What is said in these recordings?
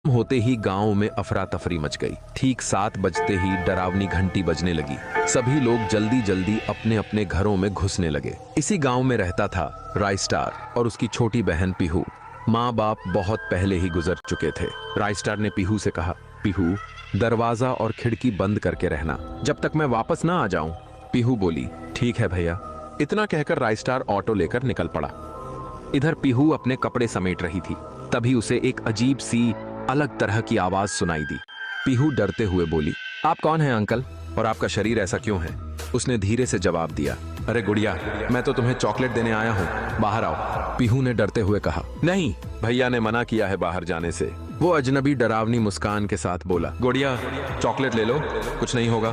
होते ही गांव में अफरा तफरी मच गई। ठीक 7 बजते ही डरावनी घंटी बजने लगी। सभी लोग जल्दी जल्दी अपने अपने घरों में घुसने लगे। इसी गांव में रहता था राइस्टार और उसकी छोटी बहन पीहू। माँ बाप बहुत पहले ही गुजर चुके थे। राइस्टार ने पीहू से कहा, पीहू दरवाजा और खिड़की बंद करके रहना जब तक मैं वापस ना आ जाऊं। पीहू बोली, ठीक है भैया। इतना कहकर राइस्टार ऑटो लेकर निकल पड़ा। इधर पीहू अपने कपड़े समेट रही थी। तभी उसे एक अजीब सी अलग तरह की आवाज सुनाई दी। पीहू डरते हुए बोली, आप कौन हैं अंकल, और आपका शरीर ऐसा क्यों है? उसने धीरे से जवाब दिया, अरे गुड़िया, मैं तो तुम्हें चॉकलेट देने आया हूँ, बाहर आओ। पीहू ने डरते हुए कहा, नहीं, भैया ने मना किया है बाहर जाने से। वो अजनबी डरावनी मुस्कान के साथ बोला, गुड़िया चॉकलेट ले लो, कुछ नहीं होगा।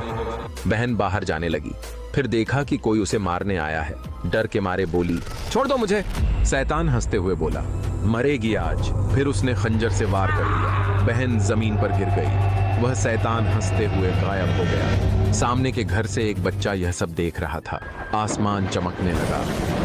बहन बाहर जाने लगी। फिर देखा कि कोई उसे मारने आया है। डर के मारे बोली, छोड़ दो मुझे। शैतान हंसते हुए बोला, मरेगी आज। फिर उसने खंजर से वार कर दिया। बहन जमीन पर गिर गई। वह शैतान हंसते हुए गायब हो गया। सामने के घर से एक बच्चा यह सब देख रहा था। आसमान चमकने लगा,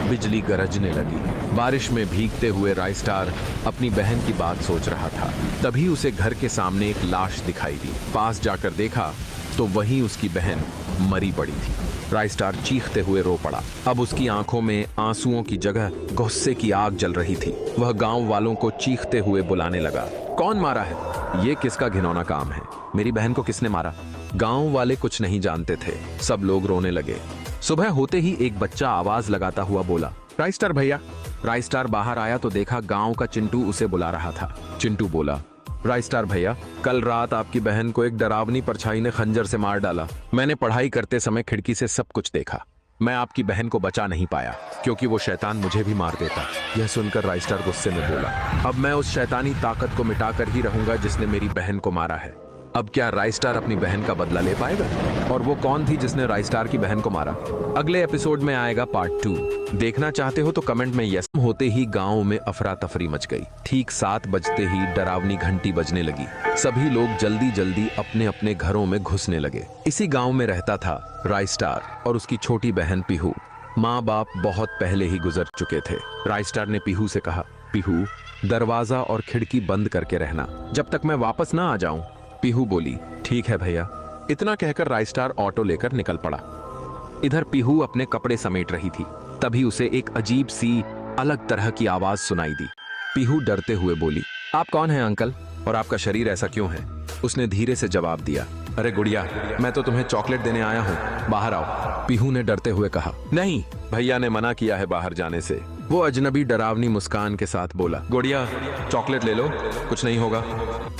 बिजली गरजने लगी। बारिश में भीगते हुए राइस्टार अपनी बहन की बात सोच रहा था। तभी उसे घर के सामने एक लाश दिखाई दी। पास जाकर देखा तो वहीं उसकी बहन मरी पड़ी थी। राइस्टार चीखते हुए रो पड़ा। अब उसकी आंखों में आंसुओं की जगह गुस्से की आग जल रही थी। वह गांव वालों को चीखते हुए बुलाने लगा, कौन मारा है? ये किसका घिनौना काम है? मेरी बहन को किसने मारा? गांव वाले कुछ नहीं जानते थे। सब लोग रोने लगे। सुबह होते ही एक बच्चा आवाज लगाता हुआ बोला, राइस्टार भैया। राइस्टार बाहर आया तो देखा गांव का चिंटू उसे बुला रहा था। चिंटू बोला, राइस्टार भैया, कल रात आपकी बहन को एक डरावनी परछाई ने खंजर से मार डाला। मैंने पढ़ाई करते समय खिड़की से सब कुछ देखा। मैं आपकी बहन को बचा नहीं पाया क्योंकि वो शैतान मुझे भी मार देता। यह सुनकर राइस्टार गुस्से में बोला, अब मैं उस शैतानी ताकत को मिटाकर ही रहूंगा जिसने मेरी बहन को मारा है। अब क्या राइस्टार अपनी बहन का बदला ले पाएगा? और वो कौन थी जिसने राइस्टार की बहन को मारा? अगले एपिसोड में आएगा पार्ट 2। देखना चाहते हो तो कमेंट में यस। होते ही गांव में अफरा तफरी मच गई। ठीक 7 बजते ही डरावनी घंटी बजने लगी। सभी लोग जल्दी जल्दी अपने अपने घरों में घुसने लगे। इसी गांव में रहता था राइस्टार और उसकी छोटी बहन पीहू। माँ बाप बहुत पहले ही गुजर चुके थे। राइस्टार ने पीहू से कहा, पीहू दरवाजा और खिड़की बंद करके रहना जब तक मैं वापस ना आ जाऊं। पीहू बोली, ठीक है भैया। इतना कहकर राइस्टार ऑटो लेकर निकल पड़ा। इधर पीहू अपने कपड़े समेट रही थी। तभी उसे एक अजीब सी अलग तरह की आवाज सुनाई दी। पीहू डरते हुए बोली, आप कौन हैं अंकल, और आपका शरीर ऐसा क्यों है? उसने धीरे से जवाब दिया, अरे गुड़िया, मैं तो तुम्हें चॉकलेट देने आया हूँ, बाहर आओ। पीहू ने डरते हुए कहा, नहीं, भैया ने मना किया है बाहर जाने से। वो अजनबी डरावनी मुस्कान के साथ बोला, गुड़िया चॉकलेट ले लो, कुछ नहीं होगा।